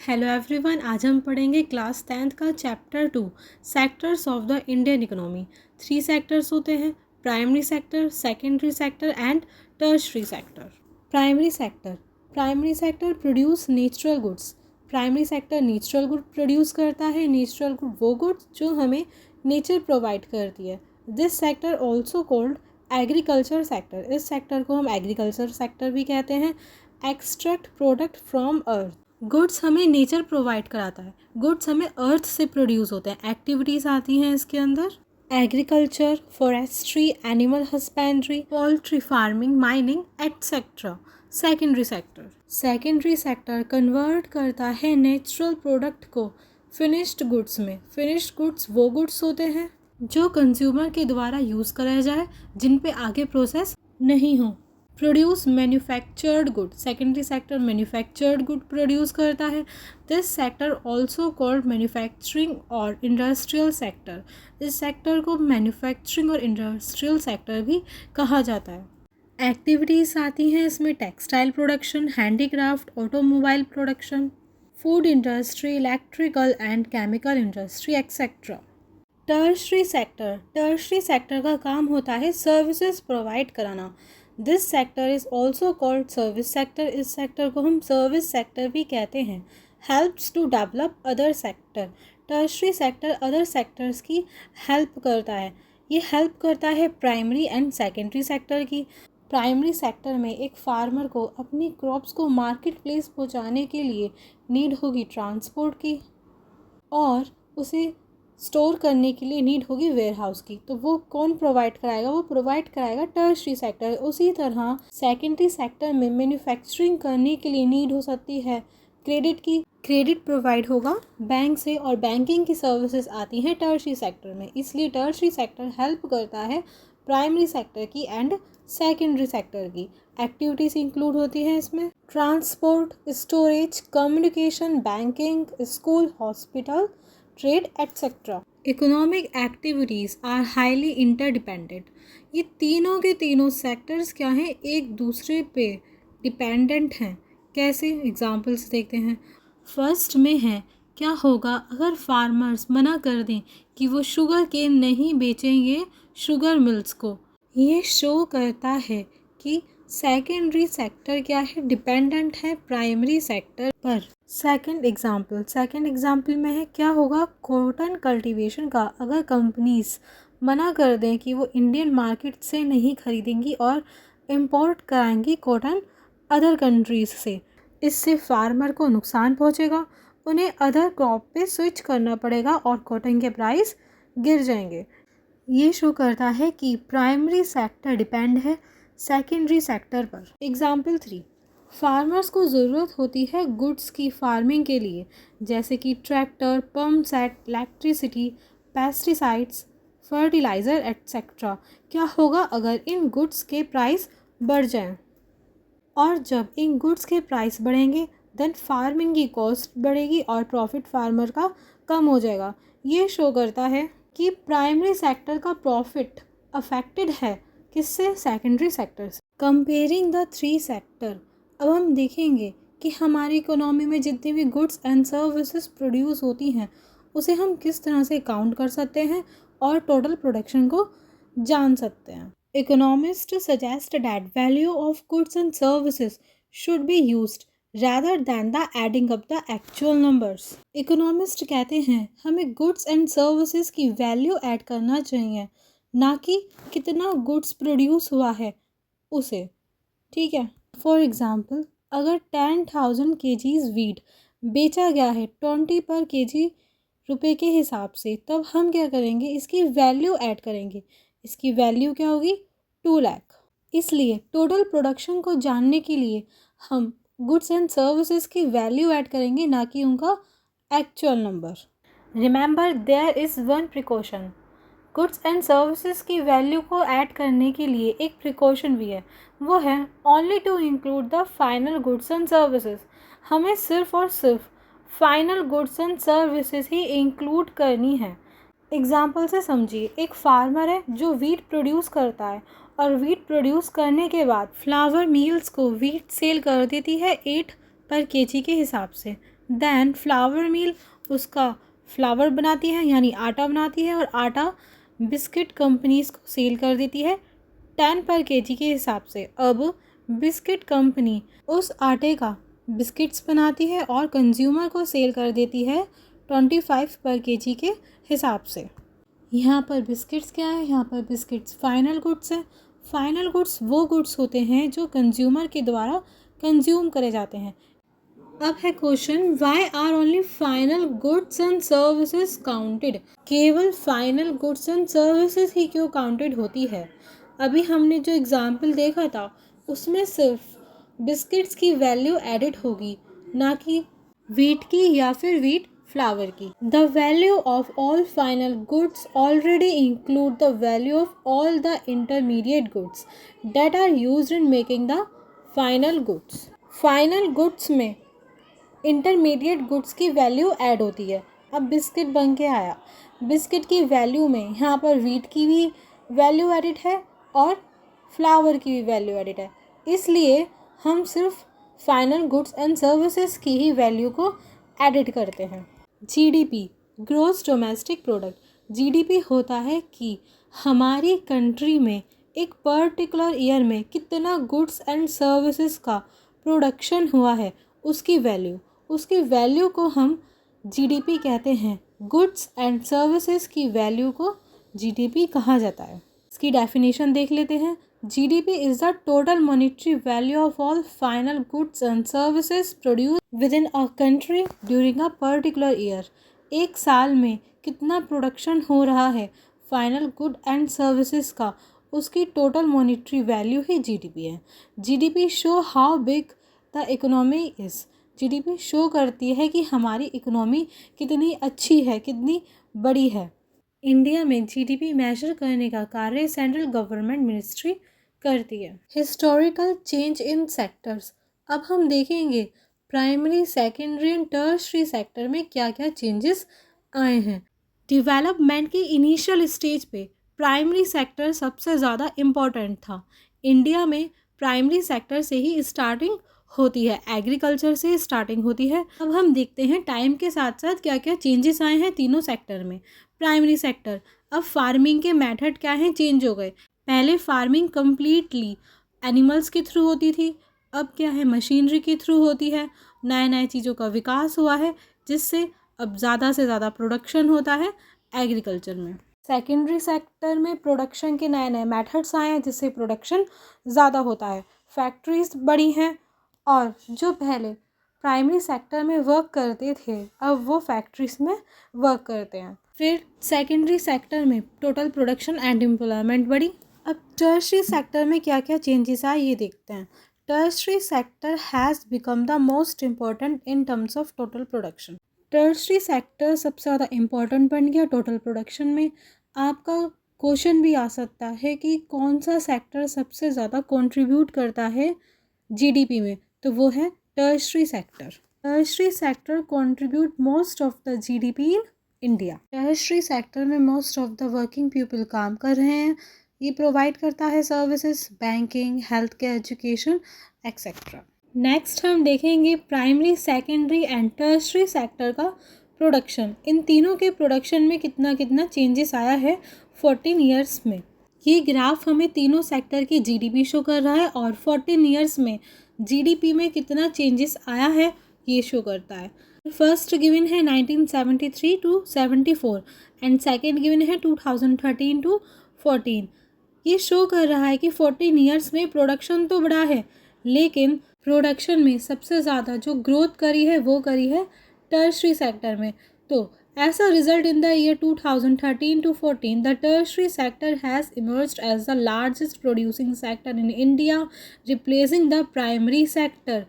Hello everyone, आज हम पढ़ेंगे क्लास 10th का chapter 2 sectors of the Indian economy. 3 sectors होते हैं, primary sector, secondary sector and tertiary sector. Primary sector produce natural goods. Primary sector natural good produce करता है। Natural good वो goods जो हमें नेचर प्रोवाइड करती है। This sector also called agriculture sector. इस सेक्टर को हम एग्रीकल्चर सेक्टर भी कहते हैं। Extract product from earth. Goods हमें नेचर प्रोवाइड कराता है, गुड्स हमें अर्थ से प्रोड्यूस होते हैं। एक्टिविटीज़ आती हैं इसके अंदर agriculture, forestry, animal husbandry, poultry farming, mining etcetera. Secondary sector convert करता है नेचुरल प्रोडक्ट को फिनिश्ड गुड्स में। फिनिश्ड गुड्स वो गुड्स होते हैं जो कंज्यूमर के द्वारा यूज़ करा जाए, जिन पे आगे प्रोसेस नहीं हो। Produce manufactured good. Secondary sector manufactured good produce करता है। This sector also called manufacturing और इंडस्ट्रियल सेक्टर। इस सेक्टर को मैन्युफैक्चरिंग और इंडस्ट्रियल सेक्टर भी कहा जाता है। एक्टिविटीज़ आती हैं इसमें textile production, handicraft, automobile production, food industry, electrical and chemical industry etcetera. Tertiary sector का काम होता है सर्विसेज प्रोवाइड कराना। This sector is also called service sector. इस सेक्टर को हम सर्विस सेक्टर भी कहते हैं। Helps to develop other sector. Tertiary sector other sectors की हेल्प करता है। ये हेल्प करता है प्राइमरी एंड सेकेंडरी सेक्टर की। प्राइमरी सेक्टर में एक फार्मर को अपनी क्रॉप्स को मार्केट प्लेस पहुँचाने के लिए नीड होगी ट्रांसपोर्ट की, और उसे स्टोर करने के लिए नीड होगी वेयर हाउस की। तो वो कौन प्रोवाइड कराएगा? वो प्रोवाइड कराएगा टर्शरी सेक्टर। उसी तरह सेकेंडरी सेक्टर में मैन्युफैक्चरिंग करने के लिए नीड हो सकती है क्रेडिट की। क्रेडिट प्रोवाइड होगा बैंक से, और बैंकिंग की सर्विसेज आती हैं टर्शरी सेक्टर में। इसलिए टर्शरी सेक्टर हेल्प करता है प्राइमरी सेक्टर की एंड सेकेंडरी सेक्टर की। एक्टिविटीज़ इंक्लूड होती हैं इसमें transport, storage, communication, banking, school, hospital, trade etcetera. Economic activities are highly interdependent. ये तीनों के तीनों सेक्टर्स क्या हैं? एक दूसरे पे डिपेंडेंट हैं। कैसे? एग्जांपल्स देखते हैं। फर्स्ट में है, क्या होगा अगर फार्मर्स मना कर दें कि वो शुगर केन नहीं बेचेंगे शुगर मिल्स को? ये शो करता है कि सेकेंडरी सेक्टर क्या है? डिपेंडेंट है प्राइमरी सेक्टर पर। सेकंड एग्जाम्पल में है, क्या होगा कॉटन कल्टीवेशन का अगर कंपनीज मना कर दें कि वो इंडियन मार्केट से नहीं खरीदेंगी और इंपोर्ट कराएंगी कॉटन अदर कंट्रीज से। इससे फार्मर को नुकसान पहुंचेगा, उन्हें अदर क्रॉप पे स्विच करना पड़ेगा और कॉटन के प्राइस गिर जाएंगे। ये शो करता है कि प्राइमरी सेक्टर डिपेंड है सेकेंडरी सेक्टर पर। एग्जाम्पल 3, फार्मर्स को ज़रूरत होती है गुड्स की फार्मिंग के लिए, जैसे कि tractor, pump set, electricity, pesticides, fertiliser etcetera. क्या होगा अगर इन गुड्स के प्राइस बढ़ जाएं? और जब इन गुड्स के प्राइस बढ़ेंगे देन फार्मिंग की कॉस्ट बढ़ेगी और प्रॉफिट फार्मर का कम हो जाएगा। ये शो करता है कि प्राइमरी सेक्टर का प्रॉफिट अफेक्टेड है किससे? सेकेंडरी सेक्टर से। कंपेयरिंग द 3 सेक्टर, अब हम देखेंगे कि हमारी इकोनॉमी में जितनी भी गुड्स एंड सर्विसेज प्रोड्यूस होती हैं उसे हम किस तरह से काउंट कर सकते हैं और टोटल प्रोडक्शन को जान सकते हैं। Economist suggest that value of goods and services should be used rather than the adding up the actual numbers। Economist कहते हैं हमें गुड्स एंड सर्विसेज की वैल्यू ऐड करना चाहिए, ना कि कितना गुड्स प्रोड्यूस हुआ है उसे। ठीक है, फॉर एग्ज़ाम्पल अगर 10,000 kgs वीट बेचा गया है 20 पर kg रुपए के हिसाब से, तब हम क्या करेंगे? इसकी वैल्यू ऐड करेंगे। इसकी वैल्यू क्या होगी? 2 लाख। इसलिए टोटल प्रोडक्शन को जानने के लिए हम गुड्स एंड सर्विसेज की वैल्यू ऐड करेंगे, ना कि उनका actual number. Remember there is one precaution. Goods and services की वैल्यू को ऐड करने के लिए एक प्रिकॉशन भी है, वो है only to include the final goods and services. हमें सिर्फ और सिर्फ फाइनल गुड्स एंड सर्विसेज ही इंक्लूड करनी है। एग्जाम्पल से समझिए, एक फार्मर है जो वीट प्रोड्यूस करता है और वीट प्रोड्यूस करने के बाद फ्लावर मिल्स को वीट सेल कर देती है 8 पर kg के हिसाब से। देन फ्लावर मिल उसका फ्लावर बनाती है यानी आटा बनाती है, और आटा बिस्किट कंपनीज को सेल कर देती है 10 पर केजी के हिसाब से। अब बिस्किट कंपनी उस आटे का बिस्किट्स बनाती है और कंज्यूमर को सेल कर देती है 25 पर केजी के हिसाब से। यहाँ पर बिस्किट्स क्या है, यहाँ पर बिस्किट्स फाइनल गुड्स है। फाइनल गुड्स वो गुड्स होते हैं जो कंज्यूमर के द्वारा कंज्यूम करे जाते हैं। अब है question, why are only final goods and services counted? केवल फाइनल गुड्स एंड सर्विसेज ही क्यों काउंटेड होती है? अभी हमने जो एग्जाम्पल देखा था उसमें सिर्फ बिस्किट्स की वैल्यू एडिड होगी, ना कि वीट की या फिर वीट फ्लावर की। The value of all final goods already include the value of all the intermediate goods that are used in making the final goods. Final goods में intermediate goods की value add होती है। अब biscuit बन के आया, biscuit की value में यहाँ पर वीट की भी वैल्यू एडिड है और फ्लावर की भी वैल्यू एडिड है, इसलिए हम सिर्फ फाइनल गुड्स एंड सर्विसेज की ही वैल्यू को एडिट करते हैं। GDP, gross domestic product. GDP होता है कि हमारी कंट्री में एक पर्टिकुलर ईयर में कितना गुड्स एंड सर्विसेज का प्रोडक्शन हुआ है, उसकी वैल्यू को हम जीडीपी कहते हैं। गुड्स एंड सर्विसेज की वैल्यू को जीडीपी कहा जाता है। इसकी डेफिनेशन देख लेते हैं। GDP is the total monetary value of all final goods and services produce with in a country during a particular year. एक साल में कितना प्रोडक्शन हो रहा है फाइनल गुड एंड सर्विसेज का, उसकी टोटल मॉनेटरी वैल्यू ही जीडीपी है। GDP show how big the economy is. GDP show करती है कि हमारी इकोनॉमी कितनी अच्छी है, कितनी बड़ी है। इंडिया में जीडीपी मेजर करने का कार्य सेंट्रल गवर्नमेंट मिनिस्ट्री करती है। Historical change in sectors. अब हम देखेंगे primary, secondary and tertiary sector में क्या क्या चेंजेस आए हैं। डेवलपमेंट की इनिशियल स्टेज पे प्राइमरी सेक्टर सबसे ज़्यादा इम्पॉर्टेंट था। इंडिया में प्राइमरी सेक्टर से ही स्टार्टिंग होती है, एग्रीकल्चर से स्टार्टिंग होती है। अब हम देखते हैं टाइम के साथ साथ क्या क्या चेंजेस आए हैं तीनों सेक्टर में। प्राइमरी सेक्टर, अब फार्मिंग के मेथड क्या हैं, चेंज हो गए। पहले फार्मिंग कम्प्लीटली एनिमल्स के थ्रू होती थी, अब क्या है, मशीनरी के थ्रू होती है। नए नए चीज़ों का विकास हुआ है जिससे अब ज़्यादा से ज़्यादा प्रोडक्शन होता है एग्रीकल्चर में। सेकेंडरी सेक्टर में प्रोडक्शन के नए नए मेथड्स आए हैं जिससे प्रोडक्शन ज़्यादा होता है, फैक्ट्रीज बड़ी हैं और जो पहले प्राइमरी सेक्टर में वर्क करते थे अब वो फैक्ट्रीज में वर्क करते हैं। फिर सेकेंडरी सेक्टर में टोटल प्रोडक्शन एंड एम्प्लॉयमेंट बढ़ी। अब टर्शरी सेक्टर में क्या क्या चेंजेस आए ये देखते हैं। Tertiary sector has become the most important in terms of total production. Tertiary sector सबसे ज़्यादा इम्पॉर्टेंट बन गया टोटल प्रोडक्शन में। आपका क्वेश्चन भी आ सकता है कि कौन सा सेक्टर सबसे ज़्यादा कंट्रीब्यूट करता है जीडीपी में, तो वो है tertiary sector. Tertiary sector contribute most of the GDP in India. Tertiary sector में most of the working people काम कर रहे हैं। ये प्रोवाइड करता है services, banking, health care, education etcetera. Next हम देखेंगे primary, secondary and tertiary sector का प्रोडक्शन। इन तीनों के प्रोडक्शन में कितना कितना चेंजेस आया है 14 ईयर्स में। ये ग्राफ हमें तीनों सेक्टर की जीडीपी शो कर रहा है और 14 ईयर्स में जीडीपी में कितना चेंजेस आया है ये शो करता है। फर्स्ट गिवन है 1973 टू 74 एंड सेकेंड गिवन है 2013 टू 14। ये शो कर रहा है कि 14 ईयर्स में प्रोडक्शन तो बढ़ा है, लेकिन प्रोडक्शन में सबसे ज़्यादा जो ग्रोथ करी है वो करी है टर्शरी सेक्टर में। तो as a result in the year 2013 to 14 the tertiary sector has emerged as the largest producing sector in India, replacing the primary sector।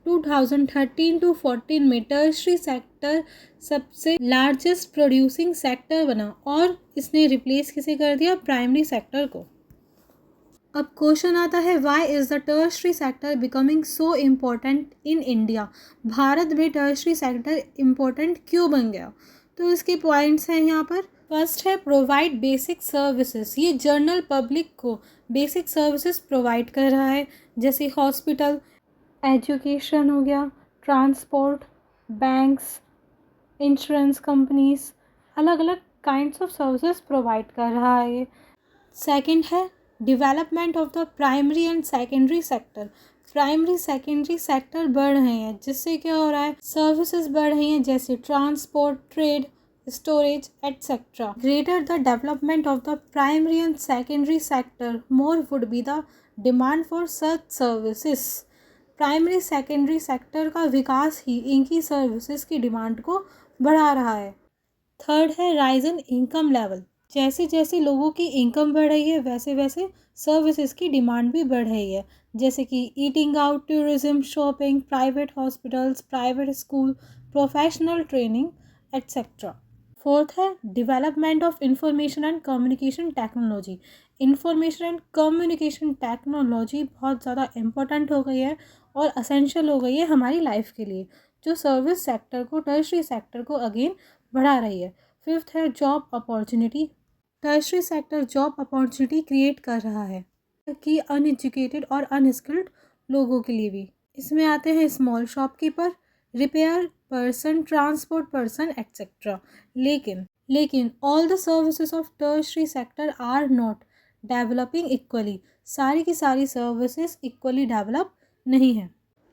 2013 to 14 में टर्शरी सेक्टर सबसे लार्जेस्ट प्रोड्यूसिंग सेक्टर बना और इसने replace किसे कर दिया, प्राइमरी सेक्टर को। अब क्वेश्चन आता है why is the tertiary sector becoming so important in India. Bharat में टर्शरी सेक्टर इम्पोर्टेंट क्यों बन गया, तो इसके पॉइंट्स हैं यहाँ पर। फर्स्ट है प्रोवाइड बेसिक सर्विसेज। ये जनरल पब्लिक को बेसिक सर्विसेज प्रोवाइड कर रहा है, जैसे हॉस्पिटल, एजुकेशन हो गया, ट्रांसपोर्ट, बैंक्स, इंश्योरेंस कंपनीज, अलग अलग काइंड्स ऑफ सर्विसेज प्रोवाइड कर रहा है ये। सेकंड है development of the primary and secondary sector. Primary secondary sector बढ़ रहे हैं, जिससे क्या हो रहा है, सर्विसेज बढ़ रही हैं, जैसे transport, trade, storage etcetera. Greater the development of the primary and secondary sector, more would be the demand for such services. Primary secondary sector का विकास ही इनकी सर्विसेज की डिमांड को बढ़ा रहा है। थर्ड है राइज इन इनकम लेवल। जैसे जैसे लोगों की इनकम बढ़ रही है, वैसे वैसे सर्विसेज की डिमांड भी बढ़ रही है, जैसे कि eating out, tourism, shopping, private hospitals, private school, professional training etcetera. Fourth है development of information and communication technology. Information and communication technology बहुत ज़्यादा इम्पोर्टेंट हो गई है और असेंशियल हो गई है हमारी लाइफ के लिए, जो सर्विस सेक्टर को, टर्शरी सेक्टर को अगेन बढ़ा रही है। फिफ्थ है job opportunity. Tertiary sector job opportunity create कर रहा है कि अनएजुकेटेड और अनस्किल्ड लोगों के लिए भी। इसमें आते हैं small shopkeeper, repair person, transport person etcetera. लेकिन all the services of tertiary sector are not developing equally. सारी की सारी सर्विसेज इक्वली डेवलप नहीं है।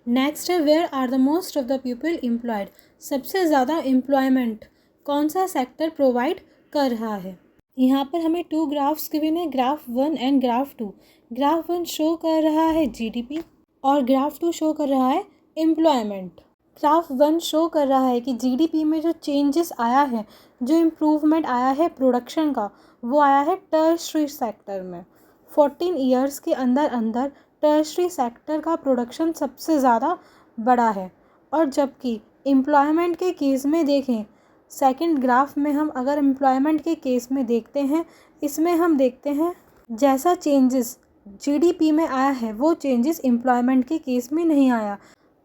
नेक्स्ट है where are the most of the people employed. सबसे ज़्यादा एम्प्लॉयमेंट कौन सा सेक्टर प्रोवाइड कर रहा है। यहाँ पर हमें 2 ग्राफ्स गिवन है, graph 1 and graph 2। Graph 1 show कर रहा है जीडीपी और ग्राफ 2 शो कर रहा है एम्प्लॉयमेंट। ग्राफ 1 शो कर रहा है कि जीडीपी में जो चेंजेस आया है, जो इम्प्रूवमेंट आया है प्रोडक्शन का, वो आया है टर्शरी सेक्टर में। 14 ईयर्स के अंदर अंदर टर्शरी सेक्टर का प्रोडक्शन सबसे ज़्यादा बढ़ा है। और जबकि एम्प्लॉयमेंट के केस में देखें, सेकंड ग्राफ में हम अगर एम्प्लॉयमेंट के केस में देखते हैं, इसमें हम देखते हैं जैसा चेंजेस जीडीपी में आया है, वो चेंजेस एम्प्लॉयमेंट के केस में नहीं आया।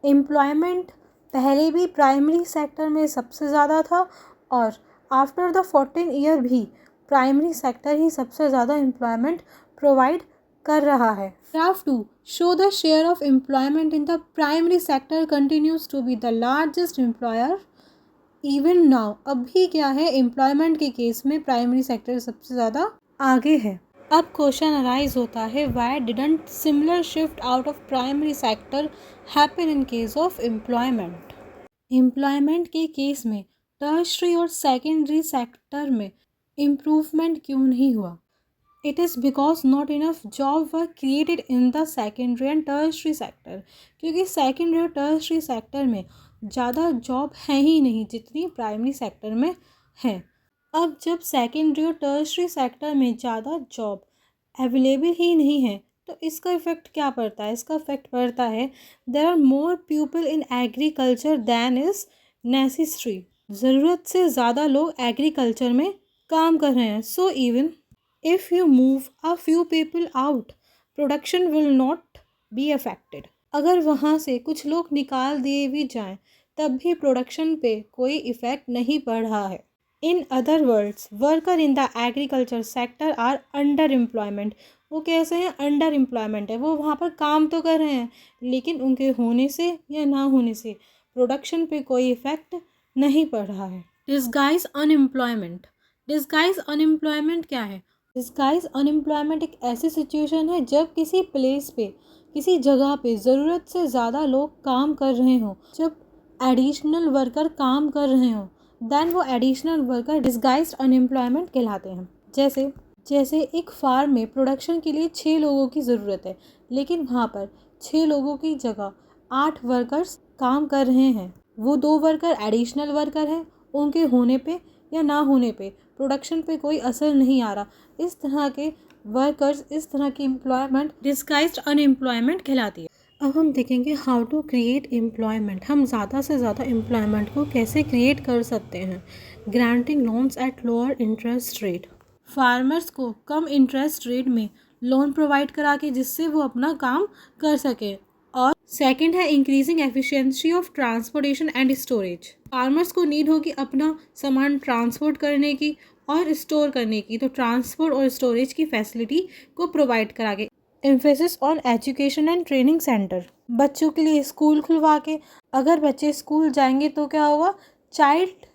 एम्प्लॉयमेंट पहले भी प्राइमरी सेक्टर में सबसे ज़्यादा था और आफ्टर द 14 ईयर भी प्राइमरी सेक्टर ही सबसे ज़्यादा एम्प्लॉयमेंट प्रोवाइड कर रहा है। Graph 2 show the share of employment in the primary sector continues to be the largest employer even now. अभी क्या है, एम्प्लॉयमेंट के केस में प्राइमरी सेक्टर सबसे ज़्यादा आगे है। अब क्वेश्चन अराइज होता है, why didn't similar shift out of primary sector happen in case of employment. Employment के केस में टर्शरी और सेकेंडरी सेक्टर में इम्प्रूवमेंट क्यों नहीं हुआ। It is because not enough job were created in the secondary and tertiary sector. क्योंकि secondary और tertiary sector में ज़्यादा जॉब है ही नहीं जितनी प्राइमरी सेक्टर में है। अब जब सेकेंडरी और टर्शरी सेक्टर में ज़्यादा जॉब अवेलेबल ही नहीं है, तो इसका इफ़ेक्ट क्या पड़ता है। इसका इफ़ेक्ट पड़ता है, there are more people in agriculture than is necessary. ज़रूरत से ज़्यादा लोग एग्रीकल्चर में काम कर रहे हैं। So even if you move a few people out, production will not be affected. अगर वहाँ से कुछ लोग निकाल दिए भी जाएं, तब भी प्रोडक्शन पे कोई इफ़ेक्ट नहीं पड़ रहा है। In other words, worker in the agriculture sector are under employment. वो कैसे हैं, अंडर एम्प्लॉयमेंट है। वो वहाँ पर काम तो कर रहे हैं, लेकिन उनके होने से या ना होने से प्रोडक्शन पे कोई इफ़ेक्ट नहीं पड़ रहा है। Disguise unemployment. डिस्गाइज अनएम्प्लॉयमेंट क्या है। डिस्गाइज अनएम्प्लॉयमेंट एक ऐसी सिचुएशन है जब किसी प्लेस पे, किसी जगह पे ज़रूरत से ज़्यादा लोग काम कर रहे हों, जब एडिशनल वर्कर काम कर रहे हों, देन वो एडिशनल वर्कर डिस्गाइज्ड अनएम्प्लॉयमेंट कहलाते हैं। जैसे एक फार्म में प्रोडक्शन के लिए 6 लोगों की ज़रूरत है, लेकिन वहाँ पर 6 लोगों की जगह 8 वर्कर्स काम कर रहे हैं। वो 2 वर्कर एडिशनल वर्कर हैं, उनके होने पे या ना होने पे प्रोडक्शन पे कोई असर नहीं आ रहा। इस तरह के वर्कर्स, इस तरह की एम्प्लॉयमेंट डिस्गाइज्ड अनएम्प्लॉयमेंट कहलाती है। अब हम देखेंगे हाउ टू क्रिएट एम्प्लॉयमेंट। हम ज़्यादा से ज़्यादा एम्प्लॉयमेंट को कैसे क्रिएट कर सकते हैं। Granting loans at lower interest rate. Farmers को कम इंटरेस्ट रेट में लोन प्रोवाइड करा के जिससे वो अपना काम कर सके। और सेकंड है increasing efficiency of transportation and storage. Farmers को नीड होगी अपना सामान ट्रांसपोर्ट करने की और स्टोर करने की, तो ट्रांसपोर्ट और स्टोरेज की फैसिलिटी को प्रोवाइड करा के। Emphasis on education and training centre. बच्चों के लिए स्कूल खुलवा के, अगर बच्चे स्कूल जाएंगे तो क्या होगा, चाइल्ड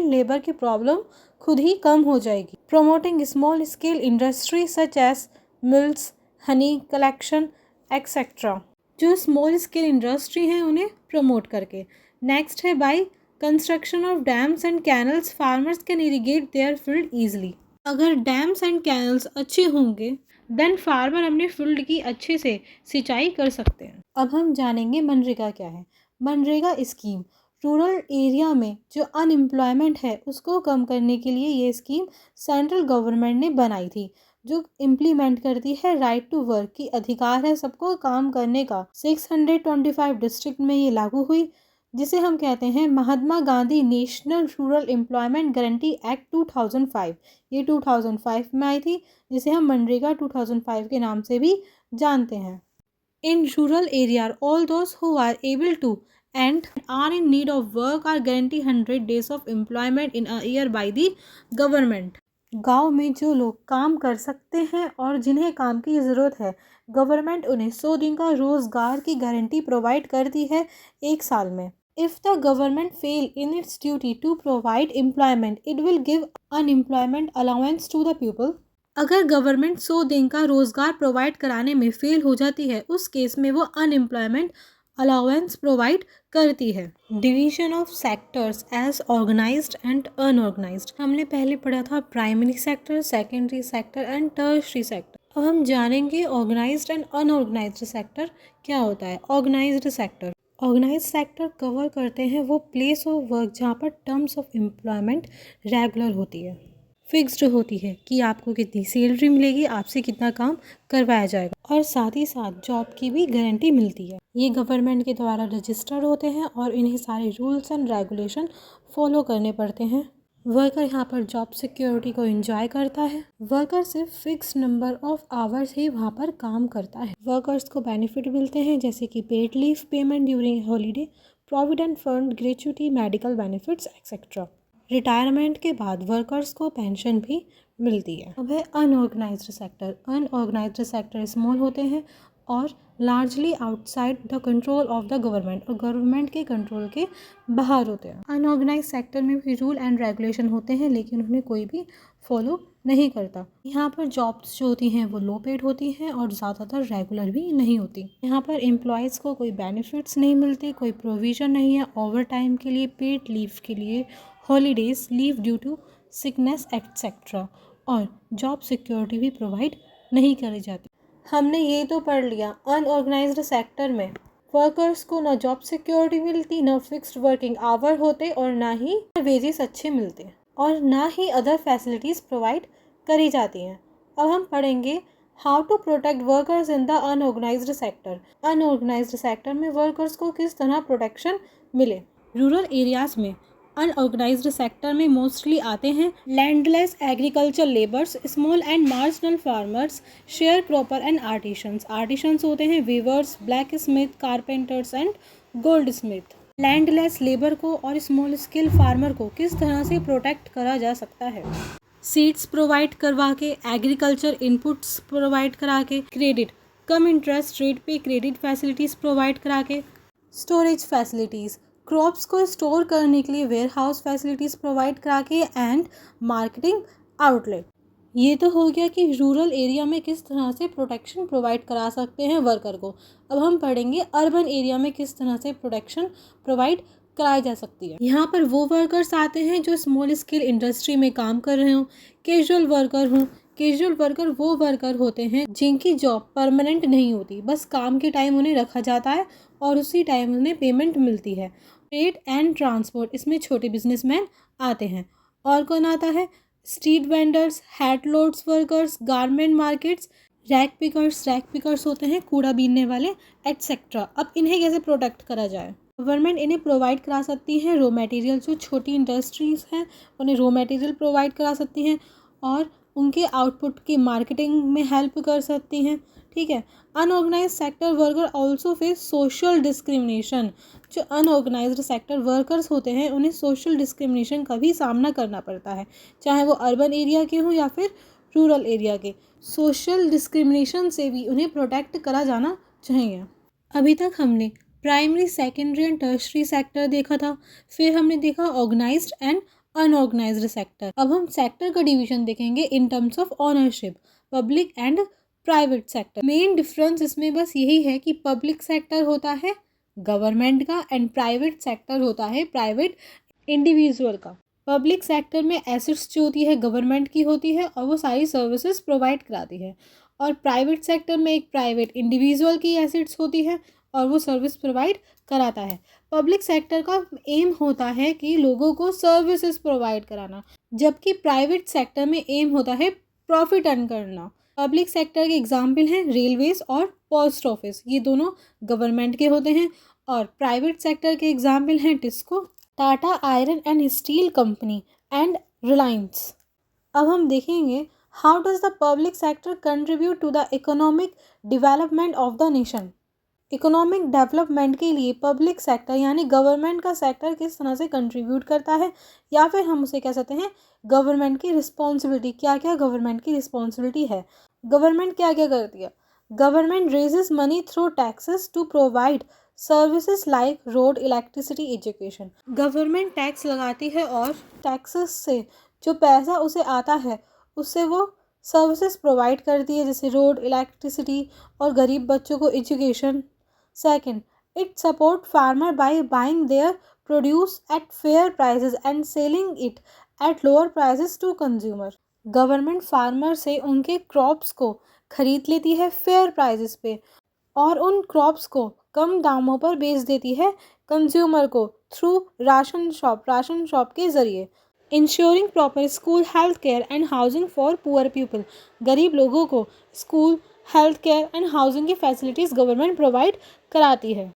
लेबर की प्रॉब्लम खुद ही कम हो जाएगी। Promoting small scale industry such as mills, honey collection etcetera, जो स्मॉल स्केल इंडस्ट्री हैं उन्हें प्रमोट करके। नेक्स्ट है by construction of dams and canals farmers can irrigate their field easily. अगर डैम्स एंड कैनल्स अच्छे होंगे देन फार्मर अपने field की अच्छे से सिंचाई कर सकते हैं। अब हम जानेंगे मनरेगा क्या है। मनरेगा स्कीम रूरल एरिया में जो अनएम्प्लॉयमेंट है उसको कम करने के लिए ये स्कीम सेंट्रल गवर्नमेंट ने बनाई थी, जो इम्प्लीमेंट करती है राइट टू वर्क की अधिकार है सबको काम करने का। 625 डिस्ट्रिक्ट में ये लागू हुई, जिसे हम कहते हैं Mahatma Gandhi national rural employment guarantee act 2005। ये 2005 में आई थी, जिसे हम मनरेगा 2005 के नाम से भी जानते हैं। In rural area all those who are able to and are in need of work are guaranteed 100 days of employment in a year by the government। गांव में जो लोग काम कर सकते हैं और जिन्हें काम की ज़रूरत है, गवर्नमेंट उन्हें 100 दिन का रोज़गार की गारंटी प्रोवाइड करती है एक साल में। If the government fail in its duty to provide employment, it will give unemployment allowance to the people। अगर गवर्नमेंट 100 दिन का रोज़गार प्रोवाइड कराने में फेल हो जाती है, उस केस में वो अनएम्प्लॉयमेंट अलाउंस प्रोवाइड करती है। Division of sectors as organised and unorganised, हमने पहले पढ़ा था primary sector, secondary sector and tertiary sector. अब हम जानेंगे ऑर्गेनाइज्ड एंड अनऑर्गेनाइज्ड सेक्टर क्या होता है। ऑर्गेनाइज्ड सेक्टर कवर करते हैं वो प्लेस ऑफ वर्क जहाँ पर टर्म्स ऑफ एम्प्लॉयमेंट रेगुलर होती है, फिक्स्ड होती है कि आपको कितनी सैलरी मिलेगी, आपसे कितना काम करवाया जाएगा, और साथ ही साथ जॉब की भी गारंटी मिलती है। ये गवर्नमेंट के द्वारा रजिस्टर्ड होते हैं और इन्हें सारे रूल्स एंड रेगुलेशन फॉलो करने पड़ते हैं। वर्कर यहाँ पर जॉब सिक्योरिटी को एंजॉय करता है। वर्कर सिर्फ फिक्स नंबर ऑफ आवर्स ही वहाँ पर काम करता है। वर्कर्स को बेनिफिट मिलते हैं जैसे कि paid leave, payment during holiday, provident fund, gratuity, medical benefits etcetera. Retirement के बाद वर्कर्स को पेंशन भी मिलती है। अब है unorganised sector. Unorganised sector small होते हैं और largely outside the control of the government, और गवर्नमेंट के कंट्रोल के बाहर होते हैं। अनऑर्गेनाइज्ड सेक्टर में भी रूल एंड रेगुलेशन होते हैं लेकिन उन्हें कोई भी फॉलो नहीं करता। यहाँ पर जॉब्स जो होती हैं वो लो पेड होती हैं और ज़्यादातर रेगुलर भी नहीं होती। यहाँ पर एम्प्लॉयज़ को कोई बेनिफिट्स नहीं मिलते, कोई प्रोविज़न नहीं है ओवर टाइम के लिए, पेड लीव के लिए, holidays, leave due to sickness etcetera, और जॉब सिक्योरिटी भी प्रोवाइड नहीं करी जाती। हमने ये तो पढ़ लिया, अनऑर्गेनाइज्ड सेक्टर में वर्कर्स को ना जॉब सिक्योरिटी मिलती, ना फिक्स्ड वर्किंग आवर होते, और ना ही वेजेस अच्छे मिलते, और ना ही अदर फैसिलिटीज़ प्रोवाइड करी जाती हैं। अब हम पढ़ेंगे how to protect workers in the unorganised sector. Unorganised sector में वर्कर्स को किस तरह प्रोटेक्शन मिले। रूरल एरियाज़ में अनऑर्गेनाइज्ड सेक्टर में मोस्टली आते हैं landless agriculture labours, small and marginal farmers, share cropper and artisans. Artisans होते हैं weavers, black smith, carpenters and gold smith. Landless labour को और स्मॉल स्केल फार्मर को किस तरह से प्रोटेक्ट करा जा सकता है। सीड्स प्रोवाइड करवा के, एग्रीकल्चर इनपुट्स प्रोवाइड करा के, क्रेडिट कम इंटरेस्ट रेट पे क्रेडिट फैसिलिटीज़ प्रोवाइड करा के, स्टोरेज फैसिलिटीज़ क्रॉप्स को स्टोर करने के लिए वेयर हाउस फैसिलिटीज़ प्रोवाइड करा के, एंड मार्केटिंग आउटलेट। ये तो हो गया कि रूरल एरिया में किस तरह से प्रोटेक्शन प्रोवाइड करा सकते हैं वर्कर को। अब हम पढ़ेंगे अर्बन एरिया में किस तरह से प्रोटेक्शन प्रोवाइड कराई जा सकती है। यहाँ पर वो वर्कर्स आते हैं जो स्मॉल स्केल इंडस्ट्री में काम कर रहे हों, कैजुअल वर्कर हों। कैजुअल वर्कर वो वर्कर होते हैं जिनकी जॉब परमानेंट नहीं होती, बस काम के टाइम उन्हें रखा जाता है और उसी टाइम उन्हें पेमेंट मिलती है। ट्रेड एंड ट्रांसपोर्ट, इसमें छोटे बिजनेसमैन आते हैं। और कौन आता है, street vendors, hat loads workers, garment markets, rag pickers होते हैं कूड़ा बीनने वाले एटसेट्रा। अब इन्हें कैसे प्रोटेक्ट करा जाए। गवर्नमेंट इन्हें प्रोवाइड करा सकती है रॉ मटेरियल, जो छोटी इंडस्ट्रीज़ हैं उन्हें रॉ मटेरियल प्रोवाइड करा सकती हैं और उनके आउटपुट की मार्केटिंग में हेल्प कर सकती हैं। ठीक है। Unorganised sector worker also face social discrimination. जो अनऑर्गेनाइज्ड सेक्टर वर्कर्स होते हैं उन्हें सोशल डिस्क्रिमिनेशन का भी सामना करना पड़ता है, चाहे वो अर्बन एरिया के हों या फिर रूरल एरिया के। सोशल डिस्क्रिमिनेशन से भी उन्हें प्रोटेक्ट करा जाना चाहिए। अभी तक हमने primary, secondary and tertiary sector देखा था, फिर हमने देखा ऑर्गेनाइज्ड एंड अनऑर्गेनाइज्ड सेक्टर। अब हम सेक्टर का डिवीजन देखेंगे in terms of ownership, public and private sector. Main difference इसमें बस यही है कि पब्लिक सेक्टर होता है गवर्नमेंट का एंड प्राइवेट सेक्टर होता है प्राइवेट इंडिविजुअल का। पब्लिक सेक्टर में एसेट्स जो होती है गवर्नमेंट की होती है और वो सारी सर्विसेज प्रोवाइड कराती है, और प्राइवेट सेक्टर में एक प्राइवेट इंडिविजुअल की एसेट्स होती है और वो सर्विस प्रोवाइड कराता है। पब्लिक सेक्टर का एम होता है कि लोगों को सर्विसेज प्रोवाइड कराना, जबकि प्राइवेट सेक्टर में एम होता है प्रॉफिट अर्न करना। पब्लिक सेक्टर के एग्जाम्पल हैं रेलवेज और पोस्ट ऑफिस, ये दोनों गवर्नमेंट के होते हैं। और प्राइवेट सेक्टर के एग्जाम्पल हैं TISCO, Tata Iron and Steel Company and Reliance. अब हम देखेंगे how does the public sector contribute to the economic development of the nation. Economic development के लिए पब्लिक सेक्टर यानी गवर्नमेंट का सेक्टर किस तरह से कंट्रीब्यूट करता है, या फिर हम उसे कह सकते हैं गवर्नमेंट की रिस्पॉन्सिबिलिटी। क्या क्या गवर्नमेंट की रिस्पॉन्सिबिलिटी है, गवर्नमेंट क्या क्या करती है। Government raises money through taxes to provide services like road, electricity, education. Government tax लगाती है और टैक्सेस से जो पैसा उसे आता है उससे वो सर्विसेज प्रोवाइड करती है, जैसे रोड, इलेक्ट्रिसिटी और गरीब बच्चों को education. Second, it support farmer by buying their produce at fair prices and selling it at lower prices to consumer. Government farmer से उनके क्रॉप्स को खरीद लेती है फेयर प्राइसेस पे और उन क्रॉप्स को कम दामों पर बेच देती है कंज्यूमर को थ्रू राशन शॉप के ज़रिए। Ensuring proper school, health care and housing for poor people. गरीब लोगों को school, health care and housing की फैसिलिटीज़ गवर्नमेंट प्रोवाइड कराती है।